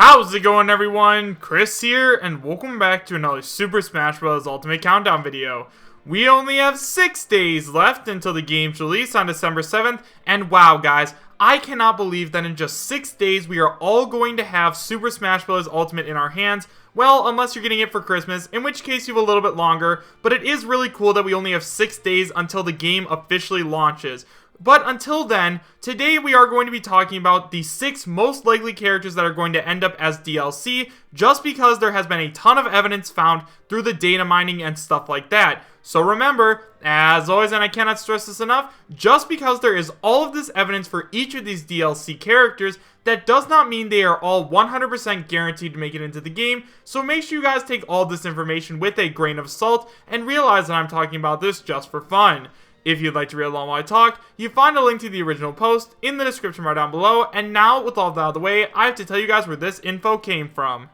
How's it going, everyone? Chris here, and welcome back to another Super Smash Bros. Ultimate Countdown video. We only have 6 days left until the game's release on December 7th, and wow guys, I cannot believe that in just 6 days we are all going to have Super Smash Bros. Ultimate in our hands. Well, unless you're getting it for Christmas, in which case you have a little bit longer, but it is really cool that we only have 6 days until the game officially launches. But until then, today we are going to be talking about the 6 most likely characters that are going to end up as DLC, just because there has been a ton of evidence found through the data mining and stuff like that. So remember, as always, and I cannot stress this enough, just because there is all of this evidence for each of these DLC characters, that does not mean they are all 100% guaranteed to make it into the game, so make sure you guys take all this information with a grain of salt, and realize that I'm talking about this just for fun. If you'd like to read along while I talk, you find a link to the original post in the description right down below, and now, with all that out of the way, I have to tell you guys where this info came from.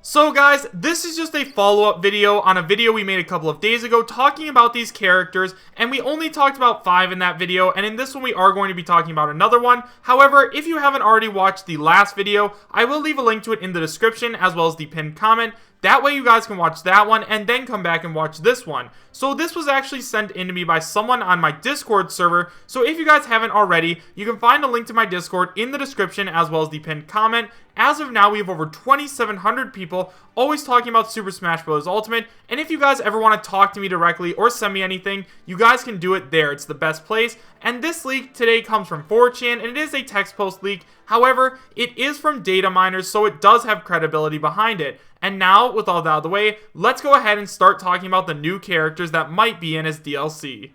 So guys, this is just a follow-up video on a video we made a couple of days ago talking about these characters, and we only talked about 5 in that video, and in this one we are going to be talking about another one. However, if you haven't already watched the last video, I will leave a link to it in the description as well as the pinned comment. That way you guys can watch that one and then come back and watch this one. So this was actually sent in to me by someone on my Discord server, so if you guys haven't already, you can find a link to my Discord in the description as well as the pinned comment. As of now, we have over 2,700 people always talking about Super Smash Bros. Ultimate, and if you guys ever want to talk to me directly or send me anything, you guys can do it there. It's the best place. And this leak today comes from 4chan, and it is a text post leak. However, it is from DATAMINERS, so it does have credibility behind it. And now, with all that out of the way, let's go ahead and start talking about the new characters that might be in as DLC.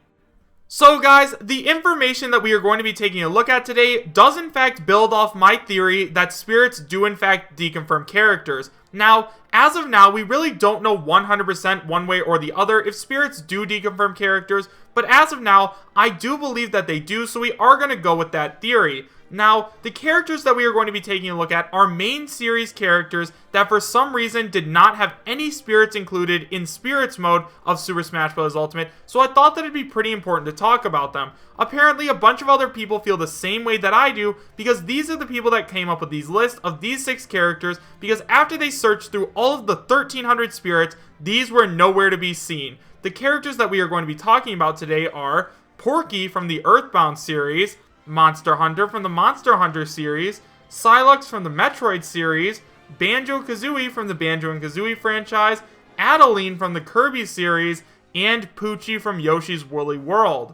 So guys, the information that we are going to be taking a look at today does in fact build off my theory that spirits do in fact deconfirm characters. Now, as of now, we really don't know 100% one way or the other if spirits do deconfirm characters, but as of now, I do believe that they do, so we are going to go with that theory. Now, the characters that we are going to be taking a look at are main series characters that for some reason did not have any spirits included in spirits mode of Super Smash Bros. Ultimate, so I thought that it'd be pretty important to talk about them. Apparently, a bunch of other people feel the same way that I do, because these are the people that came up with these lists of these 6 characters, because after they searched through all of the 1,300 spirits, these were nowhere to be seen. The characters that we are going to be talking about today are Porky from the Earthbound series, Monster Hunter from the Monster Hunter series, Cylons from the Metroid series, Banjo Kazooie from the Banjo and Kazooie franchise, Adaline from the Kirby series, and Poochie from Yoshi's Woolly World.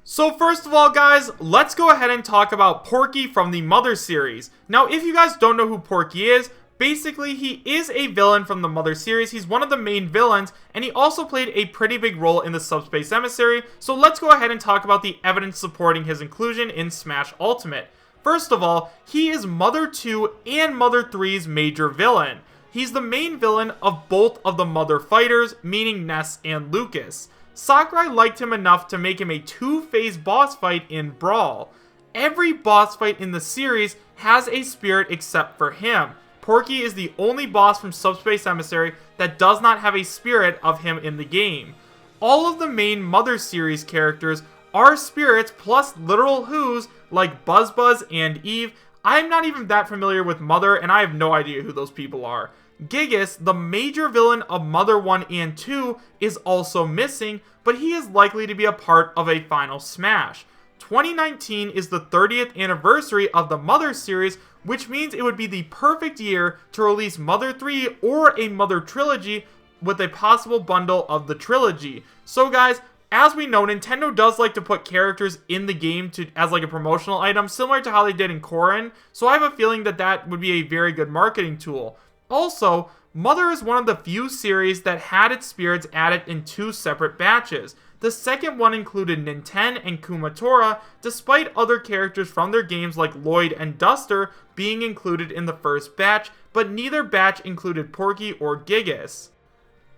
So first of all guys, let's go ahead and talk about Porky from the Mother series. Now if you guys don't know who Porky is, basically, he is a villain from the Mother series. He's one of the main villains, and he also played a pretty big role in the Subspace Emissary, so let's go ahead and talk about the evidence supporting his inclusion in Smash Ultimate. First of all, he is Mother 2 and Mother 3's major villain. He's the main villain of both of the Mother fighters, meaning Ness and Lucas. Sakurai liked him enough to make him a 2-phase boss fight in Brawl. Every boss fight in the series has a spirit except for him. Porky is the only boss from Subspace Emissary that does not have a spirit of him in the game. All of the main Mother series characters are spirits plus literal who's like Buzz and Eve. I'm not even that familiar with Mother, and I have no idea who those people are. Gigas, the major villain of Mother 1 and 2, is also missing, but he is likely to be a part of a final Smash. 2019 is the 30th anniversary of the Mother series, which means it would be the perfect year to release Mother 3 or a Mother trilogy with a possible bundle of the trilogy. So guys, as we know, Nintendo does like to put characters in the game as like a promotional item, similar to how they did in Corrin, so I have a feeling that that would be a very good marketing tool. Also, Mother is one of the few series that had its spirits added in 2 separate batches. The second one included Ninten and Kumatora, despite other characters from their games like Lloyd and Duster being included in the first batch, but neither batch included Porky or Gigas.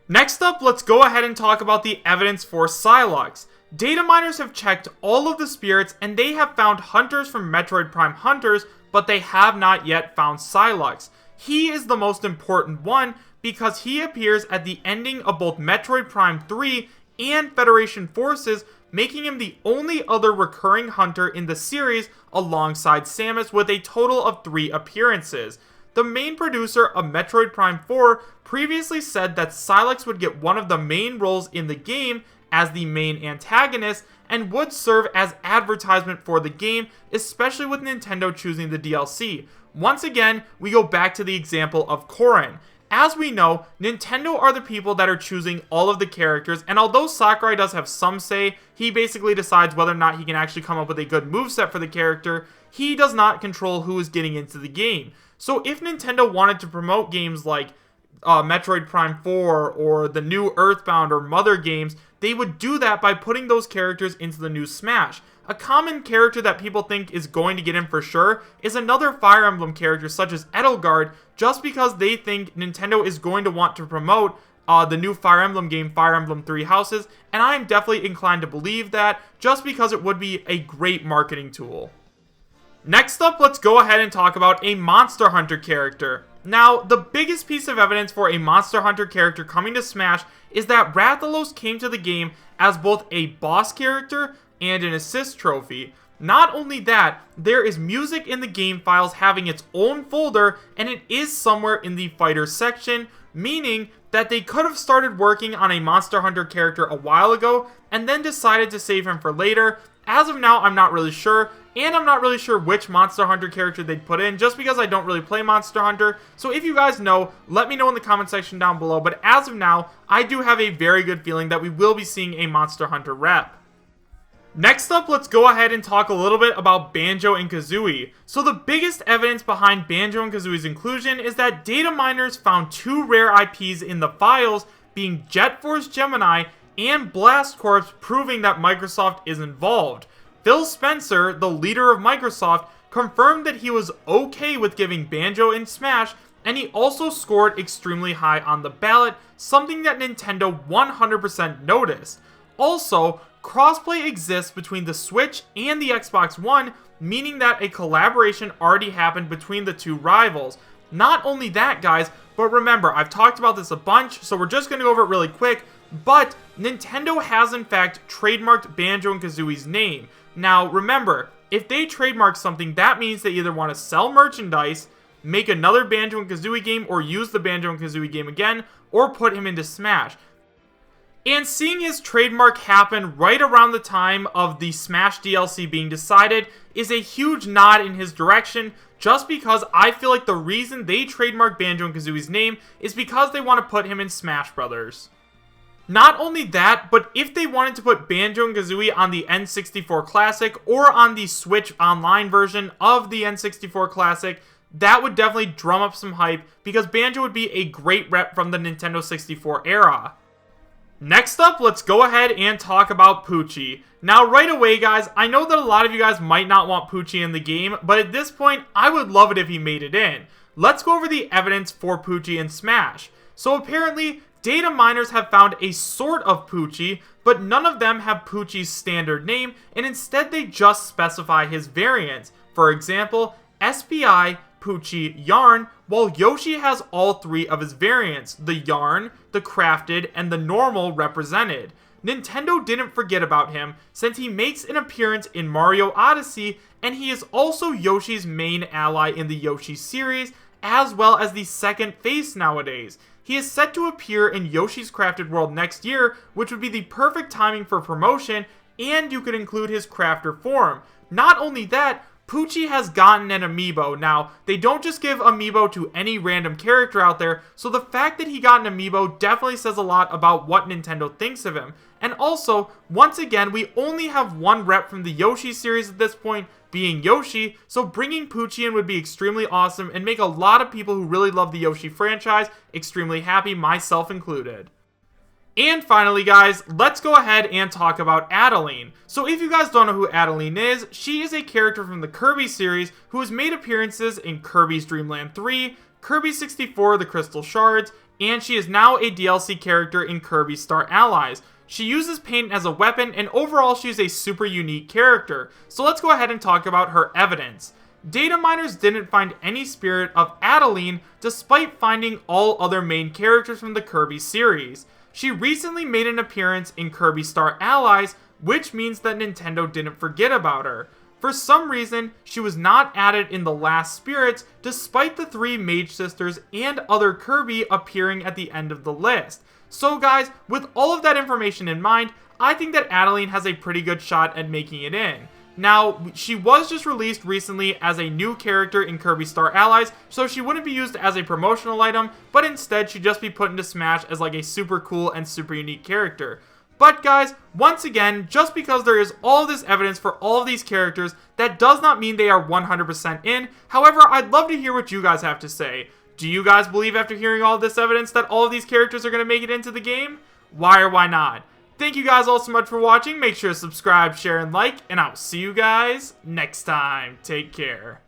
Next up, let's go ahead and talk about the evidence for Cylons. DATAMINERS have checked all of the spirits, and they have found hunters from Metroid Prime Hunters, but they have not yet found Cylons. He is the most important one because he appears at the ending of both Metroid Prime 3 and Federation Forces, making him the only other recurring hunter in the series alongside Samus with a total of 3 appearances. the main producer of Metroid Prime 4 previously said that Cylons would get one of the main roles in the game as the main antagonist and would serve as advertisement for the game, especially with Nintendo choosing the DLC. Once again, we go back to the example of Corrin. As we know, Nintendo are the people that are choosing all of the characters, and although Sakurai does have some say, he basically decides whether or not he can actually come up with a good moveset for the character, he does not control who is getting into the game. So if Nintendo wanted to promote games like Metroid Prime 4 or the new Earthbound or Mother games, they would do that by putting those characters into the new Smash. A common character that people think is going to get in for sure is another Fire Emblem character such as Edelgard, just because they think Nintendo is going to want to promote the new Fire Emblem game, Fire Emblem Three Houses, and I am definitely inclined to believe that, just because it would be a great marketing tool. Next up, let's go ahead and talk about a Monster Hunter character. Now, the biggest piece of evidence for a Monster Hunter character coming to Smash is that Rathalos came to the game as both a boss character and an assist trophy. Not only that, there is music in the game files having its own folder, and it is somewhere in the fighter section, meaning that they could have started working on a Monster Hunter character a while ago, and then decided to save him for later. As of now, I'm not really sure, and I'm not really sure which Monster Hunter character they'd put in, just because I don't really play Monster Hunter. So if you guys know, let me know in the comment section down below, but as of now, I do have a very good feeling that we will be seeing a Monster Hunter rep. Next up, let's go ahead and talk a little bit about Banjo and Kazooie. So the biggest evidence behind Banjo and Kazooie's inclusion is that DATAMINERS found two rare IPs in the files, being Jet Force Gemini and Blast Corps, proving that Microsoft is involved. Phil Spencer, the leader of Microsoft, confirmed that he was okay with giving Banjo in Smash, and he also scored extremely high on the ballot, something that Nintendo 100% noticed. Also, crossplay exists between the Switch and the Xbox One, meaning that a collaboration already happened between the two rivals. Not only that, guys, but remember, I've talked about this a bunch, so we're just going to go over it really quick, but Nintendo has in fact trademarked Banjo and Kazooie's name. Now, remember, if they trademark something, that means they either want to sell merchandise, make another Banjo and Kazooie game, or use the Banjo and Kazooie game again, or put him into Smash. And seeing his trademark happen right around the time of the Smash DLC being decided is a huge nod in his direction, just because I feel like the reason they trademarked Banjo and Kazooie's name is because they want to put him in Smash Brothers. Not only that, but if they wanted to put Banjo and Kazooie on the N64 Classic or on the Switch Online version of the N64 Classic, that would definitely drum up some hype, because Banjo would be a great rep from the Nintendo 64 era. Next up, let's go ahead and talk about Poochie. Now, right away, guys, I know that a lot of you guys might not want Poochie in the game, but at this point, I would love it if he made it in. Let's go over the evidence for Poochie in Smash. So apparently, DATAMINERS have found a sort of Poochie, but none of them have Poochie's standard name, and instead they just specify his variants. For example, SPI, Poochie, Yarn, while Yoshi has all three of his variants, the Yarn, the Crafted, and the Normal represented. Nintendo didn't forget about him, since he makes an appearance in Mario Odyssey, and he is also Yoshi's main ally in the Yoshi series, as well as the second face nowadays. He is set to appear in Yoshi's Crafted World next year, which would be the perfect timing for promotion, and you could include his crafter form. Not only that, Poochie has gotten an amiibo. Now, they don't just give amiibo to any random character out there, so the fact that he got an amiibo definitely says a lot about what Nintendo thinks of him. And also, once again, we only have one rep from the Yoshi series at this point, being Yoshi, so bringing Poochie in would be extremely awesome and make a lot of people who really love the Yoshi franchise extremely happy, myself included. And finally, guys, let's go ahead and talk about Adaline. So if you guys don't know who Adaline is, she is a character from the Kirby series who has made appearances in Kirby's Dream Land 3, Kirby 64 The Crystal Shards, and she is now a DLC character in Kirby Star Allies. She uses paint as a weapon, and overall she is a super unique character. So let's go ahead and talk about her evidence. DATAMINERS didn't find any spirit of Adaline, despite finding all other main characters from the Kirby series. She recently made an appearance in Kirby Star Allies, which means that Nintendo didn't forget about her. for some reason, she was not added in the last spirits, despite the 3 Mage Sisters and other Kirby appearing at the end of the list. So guys, with all of that information in mind, I think that Adaline has a pretty good shot at making it in. Now, she was just released recently as a new character in Kirby Star Allies, so she wouldn't be used as a promotional item, but instead she'd just be put into Smash as like a super cool and super unique character. But guys, once again, just because there is all this evidence for all of these characters, that does not mean they are 100% in. However, I'd love to hear what you guys have to say. Do you guys believe after hearing all of this evidence that all of these characters are going to make it into the game? Why or why not? Thank you guys all so much for watching. Make sure to subscribe, share, and like, and I'll see you guys next time. Take care.